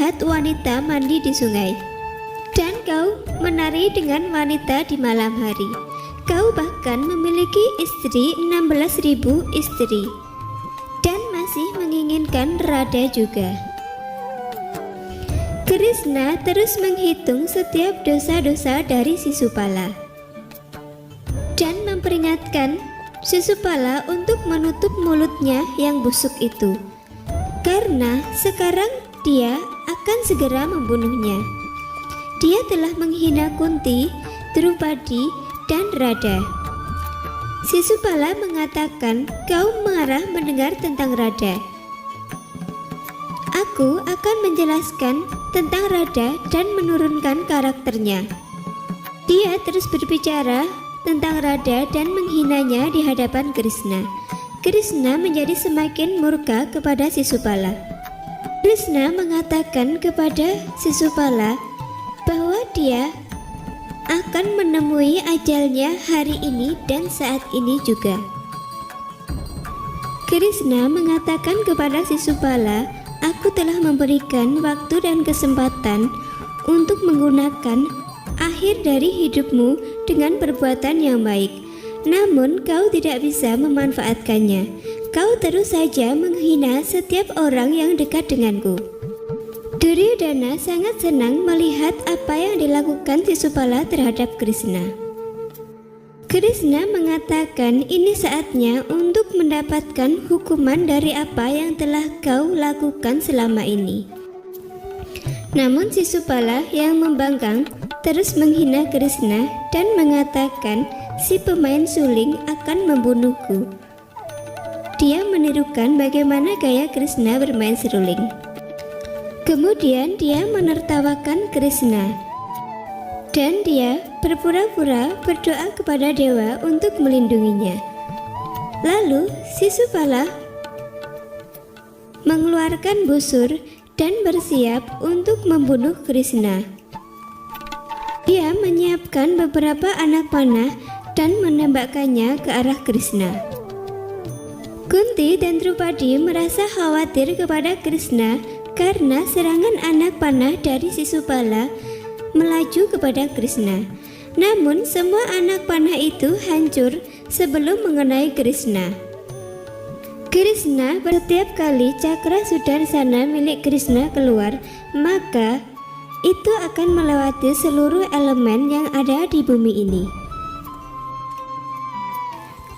melihat wanita mandi di sungai. Dan kau menari dengan wanita di malam hari. Kau bahkan memiliki istri 16.000 istri. Dan masih menginginkan Radha juga. Krishna terus menghitung setiap dosa-dosa dari Sisupala dan memperingatkan Sisupala untuk menutup mulutnya yang busuk itu, karena sekarang dia akan segera membunuhnya. Dia telah menghina Kunti, Drupadi, dan Radha. Sisupala mengatakan, "Kau marah mendengar tentang Radha. Aku akan menjelaskan tentang Radha dan menurunkan karakternya." Dia terus berbicara tentang Radha dan menghinanya di hadapan Krishna. Krishna menjadi semakin murka kepada Sisupala. Krishna mengatakan kepada Sisupala bahwa dia akan menemui ajalnya hari ini dan saat ini juga. Krishna mengatakan kepada Sisupala, "Aku telah memberikan waktu dan kesempatan untuk menggunakan akhir dari hidupmu dengan perbuatan yang baik. Namun kau tidak bisa memanfaatkannya. Kau terus saja menghina setiap orang yang dekat denganku." Duryodhana sangat senang melihat apa yang dilakukan Sisupala terhadap Krishna. Krishna mengatakan ini saatnya untuk mendapatkan hukuman dari apa yang telah kau lakukan selama ini. Namun Sisupala yang membangkang terus menghina Krishna dan mengatakan si pemain suling akan membunuhku. Dia menirukan bagaimana gaya Krishna bermain seruling. Kemudian dia menertawakan Krishna dan dia berpura-pura berdoa kepada dewa untuk melindunginya. Lalu Sisupala mengeluarkan busur dan bersiap untuk membunuh Krishna. Dia menyiapkan beberapa anak panah dan menembakkannya ke arah Krishna. Kunti dan Drupadi merasa khawatir kepada Krishna karena serangan anak panah dari Sisupala melaju kepada Krishna. Namun semua anak panah itu hancur sebelum mengenai Krishna. Krishna setiap kali cakra Sudarsana milik Krishna keluar, maka itu akan melewati seluruh elemen yang ada di bumi ini.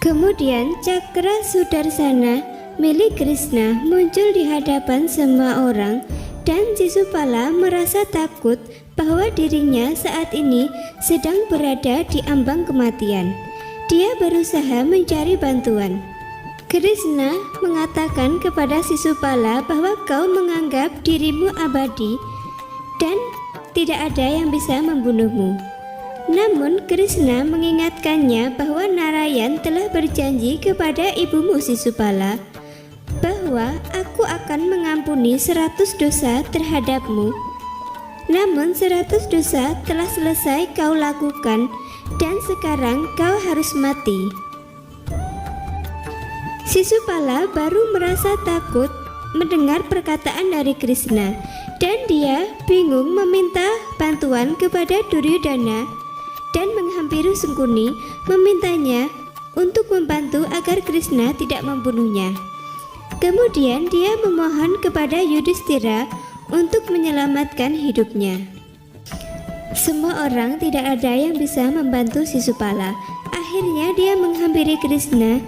Kemudian cakra Sudarsana milik Krishna muncul di hadapan semua orang dan Sisupala merasa takut bahwa dirinya saat ini sedang berada di ambang kematian. Dia berusaha mencari bantuan. Krishna mengatakan kepada Sisupala bahwa kau menganggap dirimu abadi dan tidak ada yang bisa membunuhmu. Namun Krishna mengingatkannya bahwa Narayan telah berjanji kepada ibumu Sisupala bahwa aku akan mengampuni 100 dosa terhadapmu. Namun 100 dosa telah selesai kau lakukan dan sekarang kau harus mati. Sisupala baru merasa takut mendengar perkataan dari Krishna dan dia bingung meminta bantuan kepada Duryodhana dan menghampiri Sangkuni memintanya untuk membantu agar Krishna tidak membunuhnya. Kemudian dia memohon kepada Yudhishthira untuk menyelamatkan hidupnya. Semua orang tidak ada yang bisa membantu Sisupala. Akhirnya dia menghampiri Krishna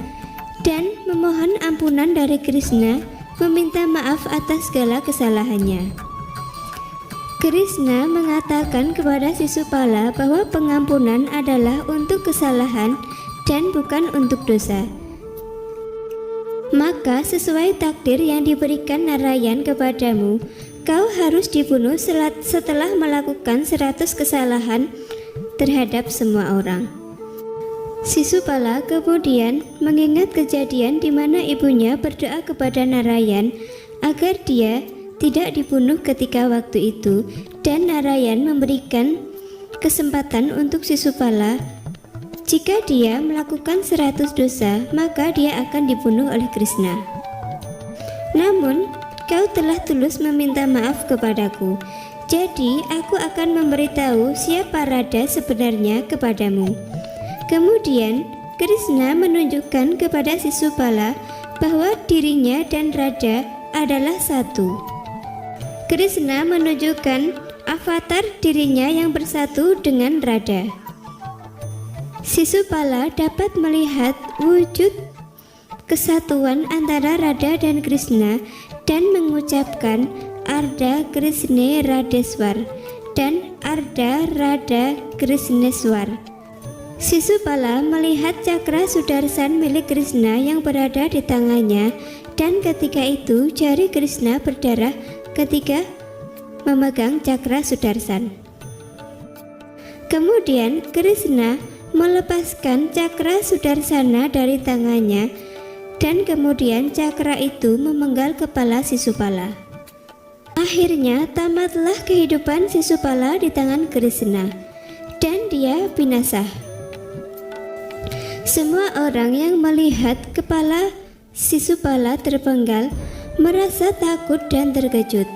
dan memohon ampunan dari Krishna, meminta maaf atas segala kesalahannya. Krishna mengatakan kepada Sisupala bahwa pengampunan adalah untuk kesalahan dan bukan untuk dosa. Maka sesuai takdir yang diberikan Narayan kepadamu, kau harus dibunuh setelah melakukan 100 kesalahan terhadap semua orang. Sisupala kemudian mengingat kejadian di mana ibunya berdoa kepada Narayan agar dia tidak dibunuh ketika waktu itu, dan Narayan memberikan kesempatan untuk Sisupala. Jika dia melakukan 100 dosa, maka dia akan dibunuh oleh Krishna. Namun, kau telah tulus meminta maaf kepadaku. Jadi aku akan memberitahu siapa Radha sebenarnya kepadamu." Kemudian Krishna menunjukkan kepada Sisupala bahwa dirinya dan Radha adalah satu. Krishna menunjukkan avatar dirinya yang bersatu dengan Radha. Sisupala dapat melihat wujud kesatuan antara Radha dan Krishna dan mengucapkan Arda Krishna Radheswar dan Arda Radha Krishneswar. Sisupala melihat cakra Sudarsan milik Krishna yang berada di tangannya, dan ketika itu jari Krishna berdarah ketika memegang cakra Sudarsan. Kemudian Krishna melepaskan cakra Sudarsana dari tangannya, dan kemudian cakra itu memenggal kepala Sisupala. Akhirnya tamatlah kehidupan Sisupala di tangan Krishna, dan dia binasa. Semua orang yang melihat kepala Sisupala terpenggal merasa takut dan terkejut.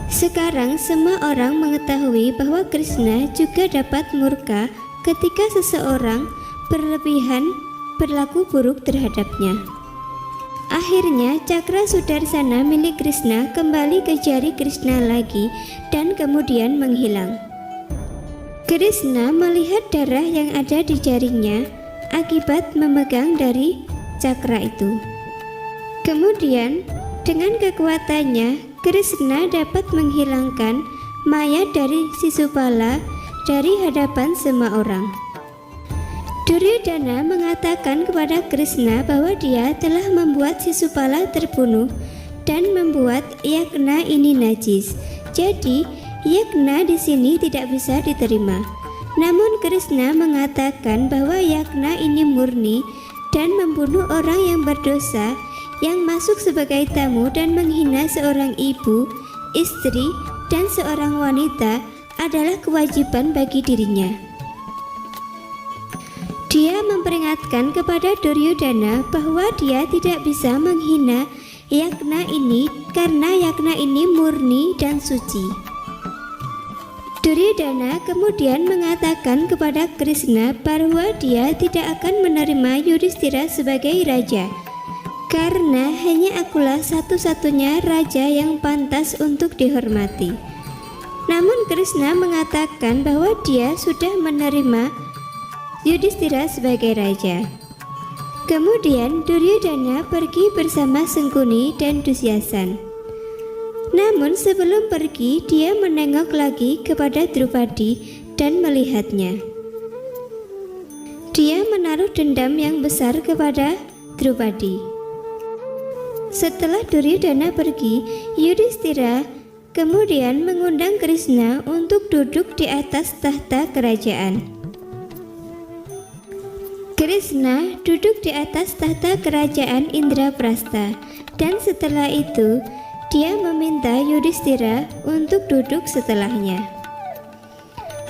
Sekarang semua orang mengetahui bahwa Krishna juga dapat murka ketika seseorang berlebihan berlaku buruk terhadapnya. Akhirnya cakra Sudarsana milik Krishna kembali ke jari Krishna lagi dan kemudian menghilang. Krishna melihat darah yang ada di jarinya akibat memegang dari cakra itu. Kemudian dengan kekuatannya Krishna dapat menghilangkan mayat dari Sisupala dari hadapan semua orang. Duryodhana mengatakan kepada Krishna bahwa dia telah membuat Sisupala terbunuh dan membuat yagna ini najis. Jadi, yagna di sini tidak bisa diterima. Namun Krishna mengatakan bahwa yagna ini murni dan membunuh orang yang berdosa yang masuk sebagai tamu dan menghina seorang ibu, istri, dan seorang wanita adalah kewajiban bagi dirinya. Dia memperingatkan kepada Duryodhana bahwa dia tidak bisa menghina yagna ini karena yagna ini murni dan suci. Duryodhana kemudian mengatakan kepada Krishna bahwa dia tidak akan menerima Yudhishthira sebagai raja, karena hanya akulah satu-satunya raja yang pantas untuk dihormati. Namun Krishna mengatakan bahwa dia sudah menerima Yudhishthira sebagai raja. Kemudian Duryodhana pergi bersama Sangkuni dan Dusyasan. Namun sebelum pergi dia menengok lagi kepada Drupadi dan melihatnya. Dia menaruh dendam yang besar kepada Drupadi. Setelah Duryodhana pergi, Yudhishthira kemudian mengundang Krishna untuk duduk di atas tahta kerajaan. Krishna duduk di atas tahta kerajaan Indraprastha, dan setelah itu dia meminta Yudhishthira untuk duduk setelahnya.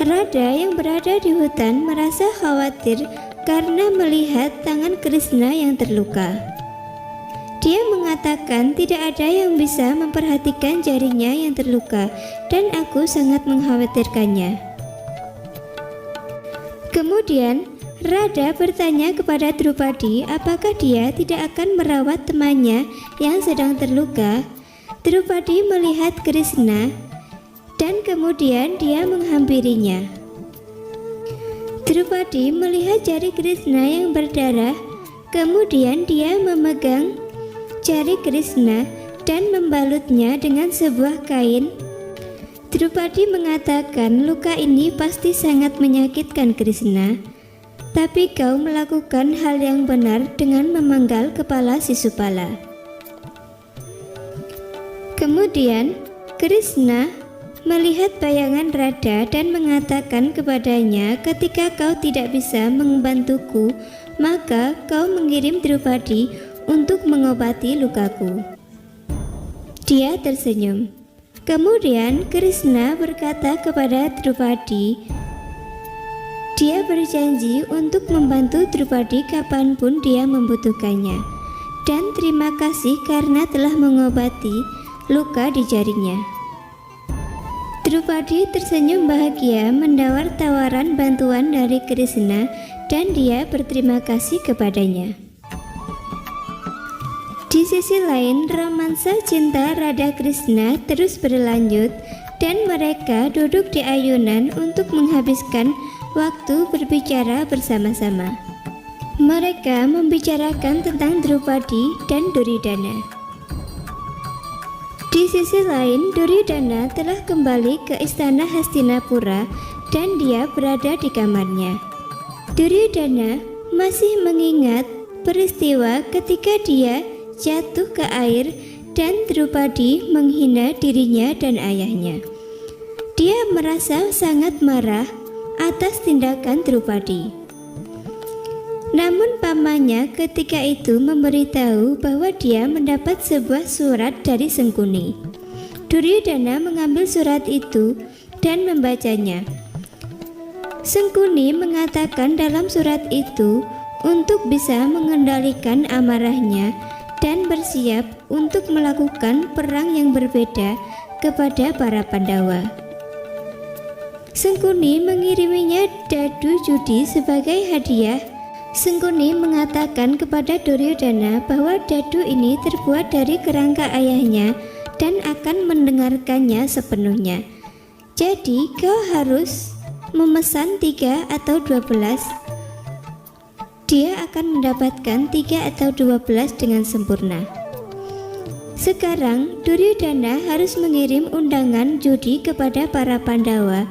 Radha yang berada di hutan merasa khawatir karena melihat tangan Krishna yang terluka. Dia mengatakan tidak ada yang bisa memperhatikan jarinya yang terluka, dan aku sangat mengkhawatirkannya. Kemudian Radha bertanya kepada Drupadi apakah dia tidak akan merawat temannya yang sedang terluka. Drupadi melihat Krishna dan kemudian dia menghampirinya. Drupadi melihat jari Krishna yang berdarah, kemudian dia memegang jari Krishna dan membalutnya dengan sebuah kain. Drupadi mengatakan luka ini pasti sangat menyakitkan Krishna. Tapi kau melakukan hal yang benar dengan memenggal kepala Sisupala. Kemudian Krishna melihat bayangan Radha dan mengatakan kepadanya, ketika kau tidak bisa membantuku, maka kau mengirim Drupadi untuk mengobati lukaku. Dia tersenyum. Kemudian Krishna berkata kepada Drupadi, dia berjanji untuk membantu Drupadi kapanpun dia membutuhkannya. Dan terima kasih karena telah mengobati luka di jarinya. Drupadi tersenyum bahagia mendengar tawaran bantuan dari Krishna dan dia berterima kasih kepadanya. Di sisi lain, romansa cinta Radha Krishna terus berlanjut dan mereka duduk di ayunan untuk menghabiskan waktu berbicara bersama-sama. Mereka membicarakan tentang Drupadi dan Duryodhana. Di sisi lain, Duryodhana telah kembali ke istana Hastinapura dan dia berada di kamarnya. Duryodhana masih mengingat peristiwa ketika dia jatuh ke air dan Drupadi menghina dirinya dan ayahnya. Dia merasa sangat marah atas tindakan Drupadi. Namun pamannya ketika itu memberitahu bahwa dia mendapat sebuah surat dari Sengkuni. Duryodhana mengambil surat itu dan membacanya. Sengkuni mengatakan dalam surat itu untuk bisa mengendalikan amarahnya dan bersiap untuk melakukan perang yang berbeda kepada para Pandawa. Sengkuni mengiriminya dadu judi sebagai hadiah. Sengkuni mengatakan kepada Duryodhana bahwa dadu ini terbuat dari kerangka ayahnya dan akan mendengarkannya sepenuhnya. Jadi kau harus memesan 3 atau 12. Dia akan mendapatkan 3 atau 12 dengan sempurna. Sekarang Duryodhana harus mengirim undangan judi kepada para Pandawa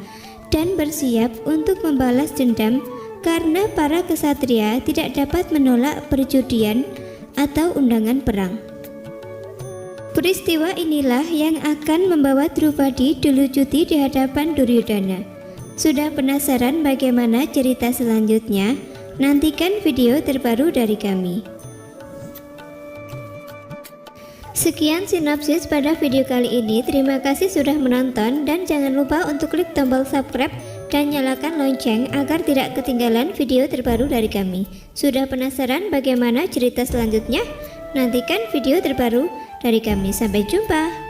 dan bersiap untuk membalas dendam karena para kesatria tidak dapat menolak perjudian atau undangan perang. Peristiwa inilah yang akan membawa Drupadi dilucuti di hadapan Duryodhana. Sudah penasaran bagaimana cerita selanjutnya? Nantikan video terbaru dari kami. Sekian sinopsis pada video kali ini. Terima kasih sudah menonton dan jangan lupa untuk klik tombol subscribe dan nyalakan lonceng agar tidak ketinggalan video terbaru dari kami. Sudah penasaran bagaimana cerita selanjutnya? Nantikan video terbaru dari kami. Sampai jumpa.